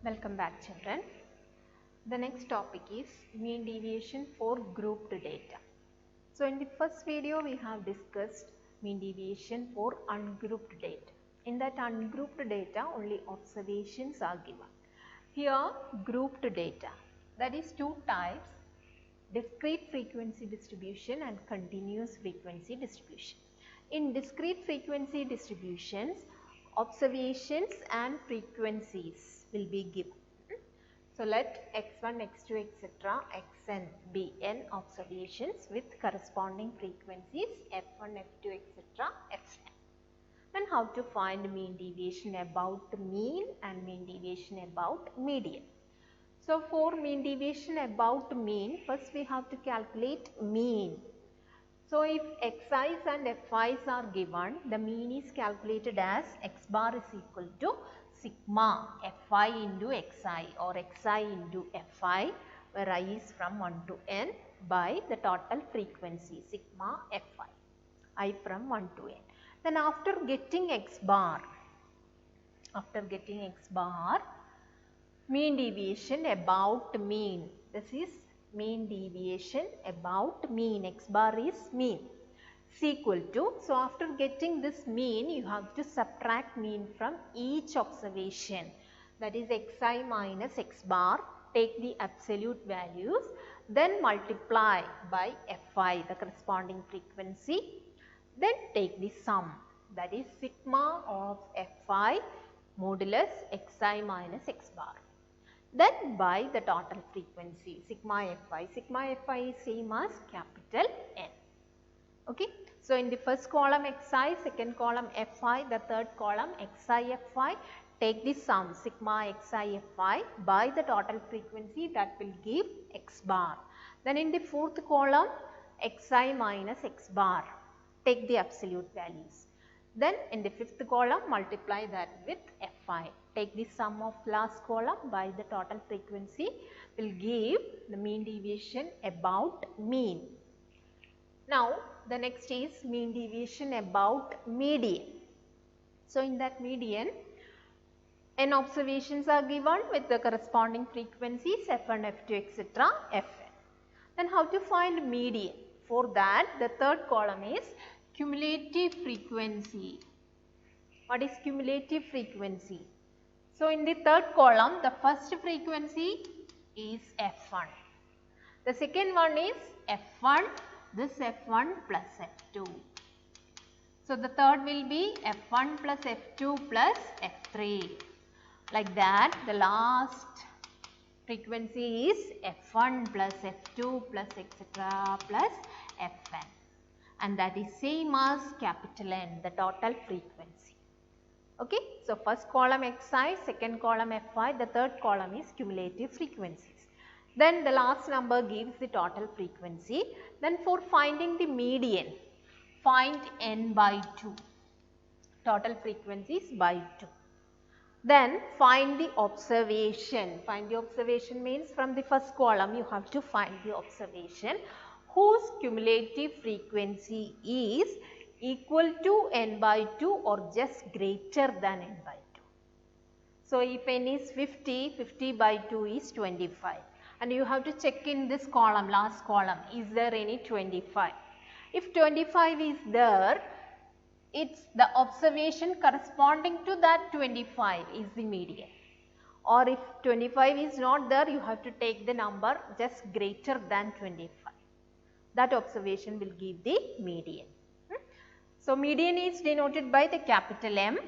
Welcome back, children. The next topic is mean deviation for grouped data. So in the first video we have discussed mean deviation for ungrouped data. In that ungrouped data only observations are given. Here grouped data, that is two types, discrete frequency distribution and continuous frequency distribution. In discrete frequency distributions, observations and frequencies will be given. So let x1, x2, etc., xn be n observations with corresponding frequencies f1, f2, etc., fn. Then how to find mean deviation about the mean and mean deviation about median. So for mean deviation about mean, first we have to calculate mean. So if xi's and fi's are given, the mean is calculated as x bar is equal to sigma fi into xi or xi into fi, where I is from 1 to n, by the total frequency sigma fi, I from 1 to n. Then after getting x bar, mean deviation about mean, this is mean deviation about mean, x bar is mean, is equal to, so after getting this mean you have to subtract mean from each observation, that is xi minus x bar, take the absolute values, then multiply by fi, the corresponding frequency, then take the sum, that is sigma of fi modulus xi minus x bar. Then by the total frequency sigma fi. Sigma fi is same as capital N. Okay. So in the first column xi, second column fi, the third column xi fi, take the sum sigma xi fi by the total frequency, that will give x bar. Then in the fourth column xi minus x bar, take the absolute values. Then in the fifth column multiply that with fi. Take the sum of last column by the total frequency, will give the mean deviation about mean. Now the next is mean deviation about median. So in that median, n observations are given with the corresponding frequencies f1, f2, etc., fn. Then how to find median? For that the third column is cumulative frequency. What is cumulative frequency? So in the third column the first frequency is f1. The second one is f1, this f1 plus f2. So the third will be f1 plus f2 plus f3. Like that the last frequency is f1 plus f2 plus etc. plus fn. And that is same as capital N, the total frequency. Okay. So first column xi, second column fi, the third column is cumulative frequencies. Then the last number gives the total frequency. Then for finding the median, find n by 2, total frequencies by 2. Then find the observation. Find the observation means from the first column you have to find the observation whose cumulative frequency is equal to n by 2 or just greater than n by 2. So if n is 50, 50 by 2 is 25, and you have to check in this column, last column, is there any 25? If 25 is there, it's the observation corresponding to that 25 is the median. Or if 25 is not there, you have to take the number just greater than 25. That observation will give the median. So median is denoted by the capital M.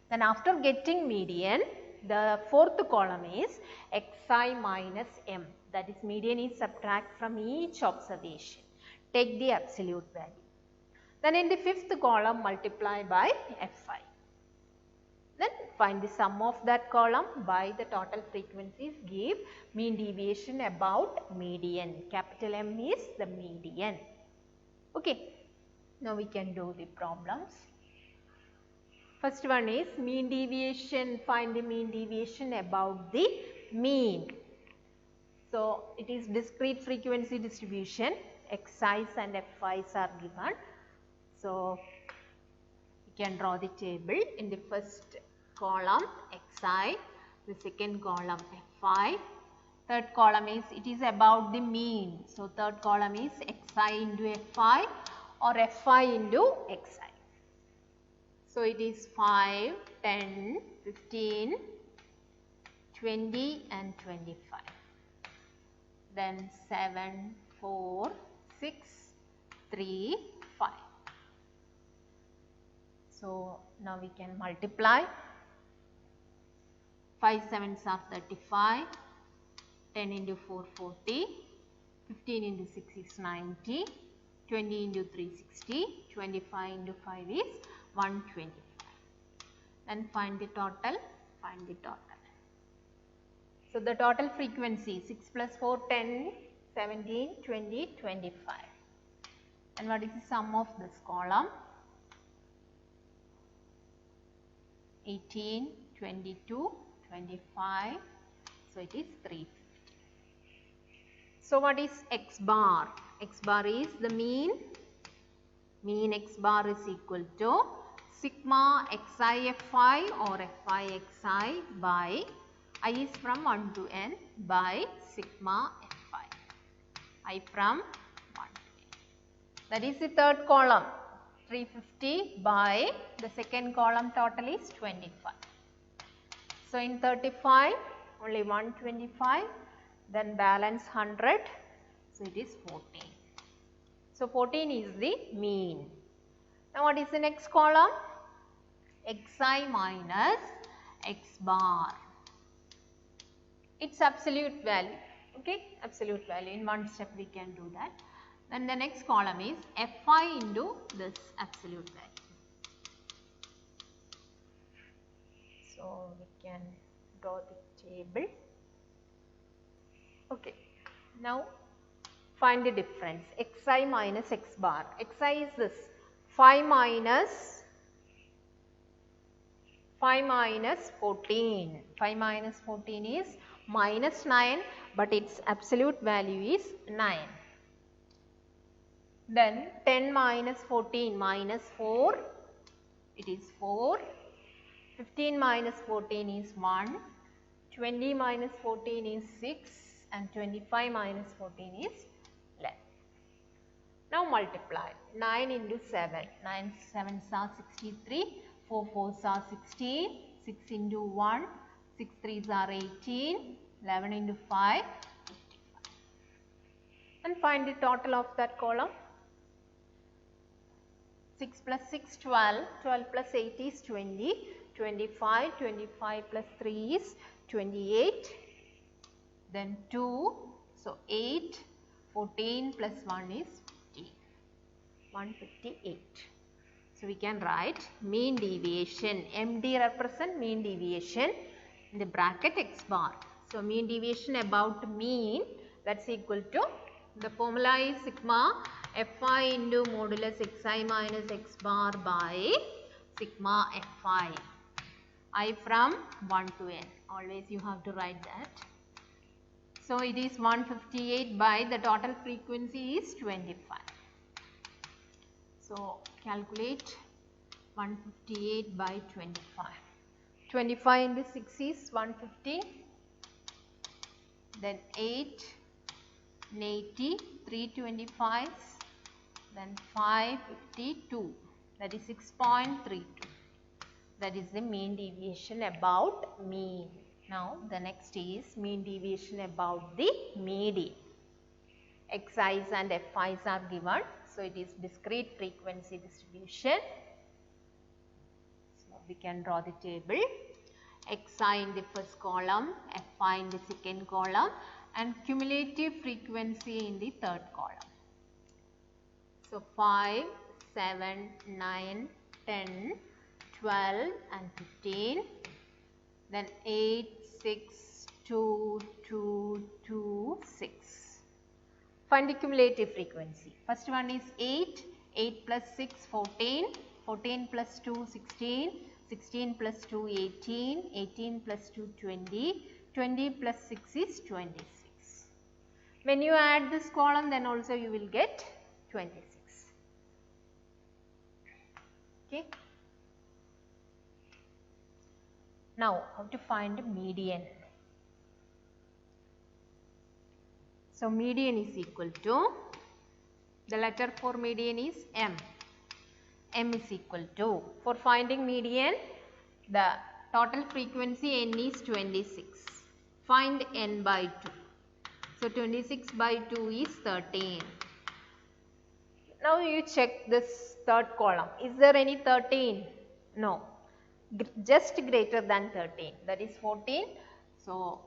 Then after getting median, the fourth column is xi minus m. That is median is subtract from each observation. Take the absolute value. Then in the fifth column multiply by fi. Then find the sum of that column by the total frequencies, give mean deviation about median. Capital M is the median. Okay. Now we can do the problems. First one is mean deviation, find the mean deviation about the mean. So it is discrete frequency distribution, xi's and fi's are given. So we can draw the table. In the first column xi, the second column Fi. Third column is, it is about the mean. So, third column is Xi into Fi or Fi into Xi. So, it is 5, 10, 15, 20 and 25. Then 7, 4, 6, 3, 5. So, now we can multiply. 5 sevens are 35, 10 into 4 40, 15 into 6 is 90, 20 into 3 60, 25 into 5 is 125. Then find the total, So, the total frequency 6 plus 4 10, 17, 20, 25. And what is the sum of this column? 18, 22, 25. So, it is 350. So, what is X bar? X bar is the mean. Mean X bar is equal to sigma Xi Fi or Fi Xi by I is from 1 to n by sigma Fi. I from 1 to n. That is the third column. 350 by the second column total is 25. So, in 35 only 125, then balance 100, so it is 14. So, 14 is the mean. Now, what is the next column? Xi minus X bar. Its absolute value, okay, absolute value. In one step we can do that. Then the next column is Fi into this absolute value. So, we can draw the table. Okay. Now, find the difference. Xi minus X bar. Xi is this 5 minus 14. 5 minus 14 is minus 9, but its absolute value is 9. Then 10 minus 14 minus 4, it is 4. 15 minus 14 is 1. 20 minus 14 is 6 and 25 minus 14 is 11. Now multiply 9 into 7. 9 7s are 63. 4 4s are 16. 6 into 1. 6 3s are 18. 11 into 5, 55. And find the total of that column. 6 plus 6 12. 12 plus 8 is 20. 25. 25 plus 3 is 28. Then 2. So 8. 14 plus 1 is 15. 158. So, we can write mean deviation. MD represent mean deviation in the bracket X bar. So, mean deviation about mean, that is equal to, the formula is sigma Fi into modulus Xi minus X bar by sigma Fi. I from 1 to n. Always you have to write that. So, it is 158 by the total frequency is 25. So, calculate 158 by 25. 25 into 6 is 150. Then 8, 80, 325s. Then 552. That is 6.32. That is the mean deviation about mean. Now, the next is mean deviation about the median. Xi's and Fi's are given. So, it is discrete frequency distribution. So, we can draw the table. Xi in the first column, Fi in the second column and cumulative frequency in the third column. So, 5, 7, 9, 10, 12 and 15. Then 8, 6, 2, 2, 2, 6. Find the cumulative frequency. First one is 8, 8 plus 6, 14, 14 plus 2, 16, 16 plus 2, 18, 18 plus 2, 20, 20 plus 6 is 26. When you add this column, then also you will get 26. Okay. Now how to find median? So median is equal to, the letter for median is M. M is equal to, for finding median, the total frequency N is 26. Find N by 2. So 26 by 2 is 13. Now you check this third column. Is there any 13? No. Just greater than 13. That is 14. So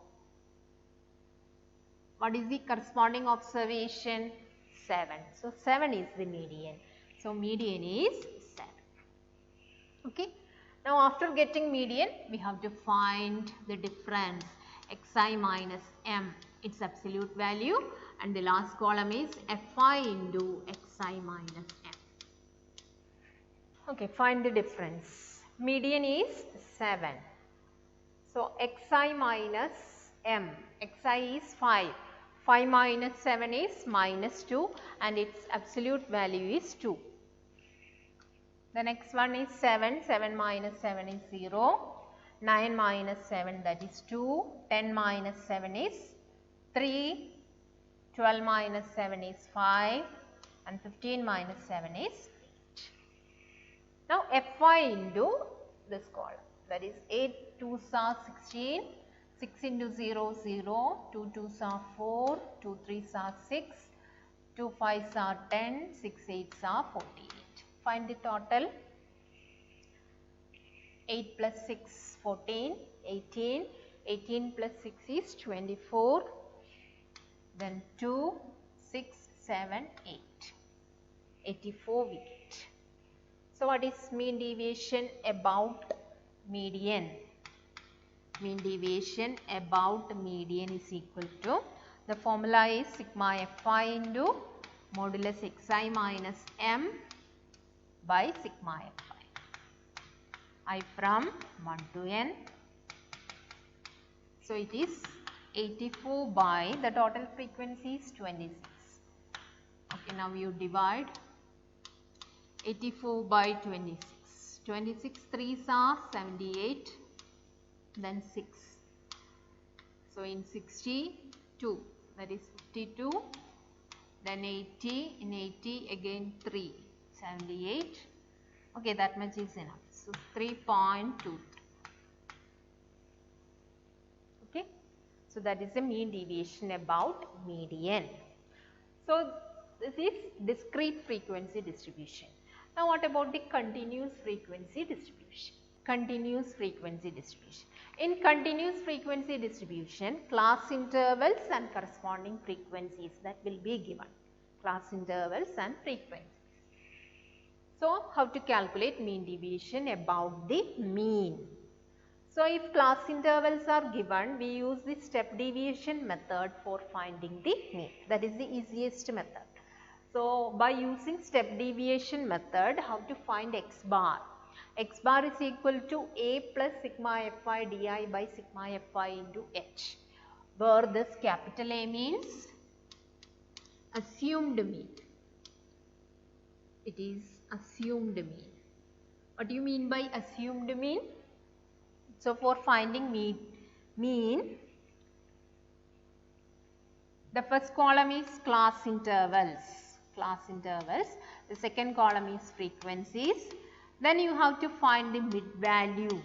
what is the corresponding observation? 7. So 7 is the median. So median is 7. Okay. Now after getting median, we have to find the difference, xi minus m, its absolute value, and the last column is fi into xi minus m. Okay, find the difference. Median is 7. So xi minus m, xi is 5. 5 minus 7 is minus 2 and its absolute value is 2. The next one is 7. 7 minus 7 is 0. 9 minus 7, that is 2. 10 minus 7 is 3. 12 minus 7 is 5. And 15 minus 7 is 8. Now fi into this column, that is 8 2s are 16. 6 into 0, 0. 2 2s are 4. 2 3s are 6. 2 5s are 10. 6 8s are 48. Find the total. 8 plus 6, 14, 18. 18 plus 6 is 24. Then 2, 6, 7, 8. 84 we get. So what is mean deviation about median? Mean deviation about median is equal to, the formula is sigma fi into modulus xi minus m by sigma fi. I from 1 to n. So it is 84 by, the total frequency is 26. Okay, now you divide 84 by 26. 26 3s are 78. Then 6. So in 62, that is 52. Then 80, in 80 again 3, 78. Okay, that much is enough. So 3.23. Okay, so that is the mean deviation about median. So this is discrete frequency distribution. Now what about the continuous frequency distribution? Continuous frequency distribution. In continuous frequency distribution, class intervals and corresponding frequencies that will be given. Class intervals and frequencies. So how to calculate mean deviation about the mean? So if class intervals are given, we use the step deviation method for finding the mean. That is the easiest method. So by using step deviation method, how to find x bar? X bar is equal to a plus sigma fi di by sigma fi into h, where this capital A means assumed mean. It is assumed mean. What do you mean by assumed mean? So for finding mean, the first column is class intervals. The second column is frequencies. Then you have to find the mid value.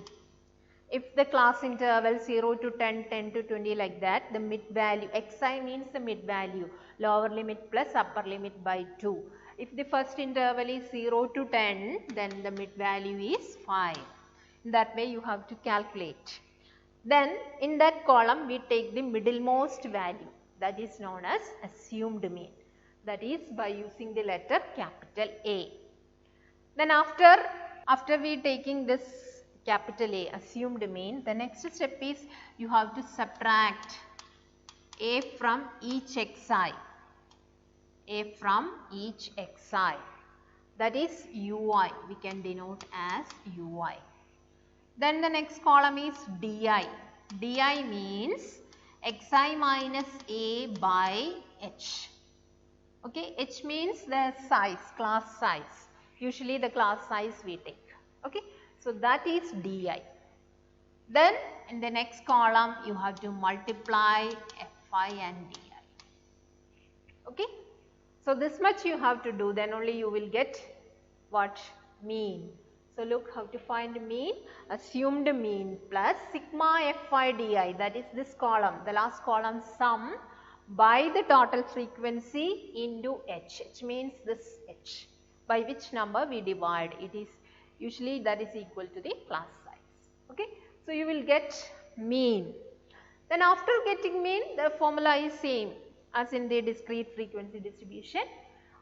If the class interval 0 to 10, 10 to 20 like that, the mid value, xi means the mid value, lower limit plus upper limit by 2. If the first interval is 0 to 10, then the mid value is 5. In that way you have to calculate. Then in that column we take the middlemost value, that is known as assumed mean. That is by using the letter capital A. Then after we taking this capital A, assumed mean, the next step is you have to subtract A from each xi. A from each xi. That is ui. We can denote as ui. Then the next column is di. Di means xi minus A by h. Okay, h means the size, class size. Usually the class size we take. Okay, so that is di. Then in the next column you have to multiply fi and di. Okay. So this much you have to do, then only you will get what? Mean. So look how to find mean. Assumed mean plus sigma fi di, that is this column, the last column, sum by the total frequency into h. H means this h, by which number we divide. It is usually that is equal to the class size. Okay. So you will get mean. Then after getting mean, the formula is same as in the discrete frequency distribution.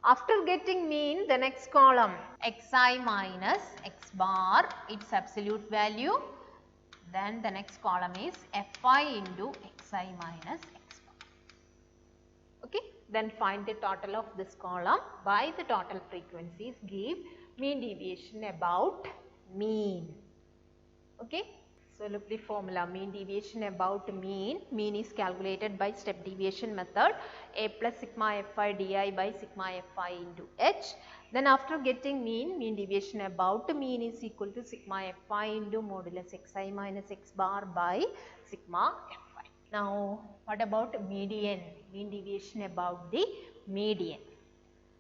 After getting mean, the next column xi minus x bar, its absolute value. Then the next column is fi into xi minus x bar. Okay. Then find the total of this column by the total frequencies, give mean deviation about mean. Okay. So look the formula, mean deviation about mean. Mean is calculated by step deviation method, a plus sigma fi di by sigma fi into h. Then after getting mean, mean deviation about mean is equal to sigma fi into modulus xi minus x bar by sigma fi. Now what about median? Mean deviation about the median.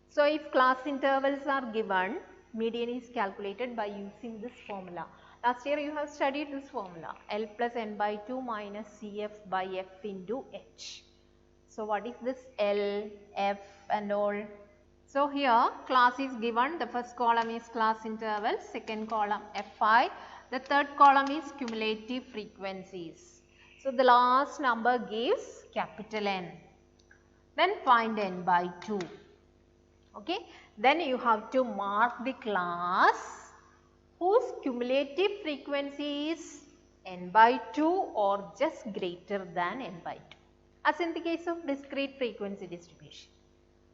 So if class intervals are given, median is calculated by using this formula. Last year you have studied this formula, L plus n by 2 minus Cf by f into h. So what is this L, f and all? So here class is given, the first column is class interval, second column fi, the third column is cumulative frequencies. So the last number gives capital N. Then find n by 2. Okay. Then you have to mark the class whose cumulative frequency is n by 2 or just greater than n by 2, as in the case of discrete frequency distribution.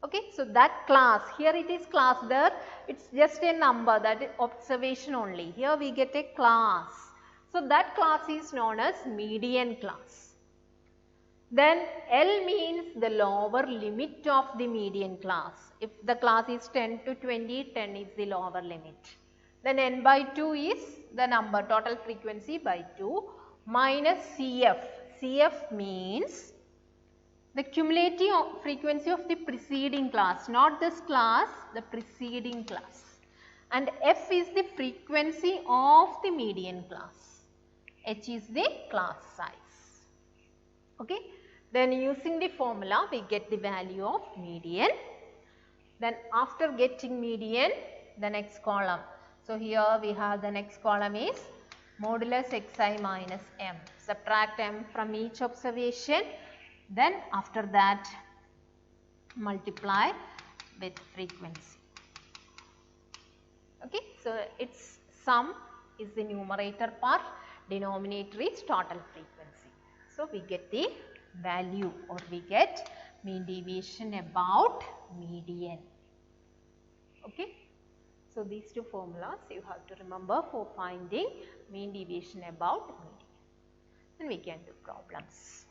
Okay. So that class, here it is class, there it is just a number, that is observation only. Here we get a class. So that class is known as median class. Then L means the lower limit of the median class. If the class is 10 to 20, 10 is the lower limit. Then n by 2 is the number, total frequency by 2, minus Cf. Cf means the cumulative frequency of the preceding class, not this class, the preceding class. And f is the frequency of the median class. H is the class size. Okay. Then using the formula we get the value of median. Then after getting median, the next column. So here we have the next column is modulus xi minus m. Subtract m from each observation. Then after that multiply with frequency. Okay. So its sum is the numerator part, denominator is total frequency. So we get the value, or we get mean deviation about median. Okay. So these two formulas you have to remember for finding mean deviation about median. Then we can do problems.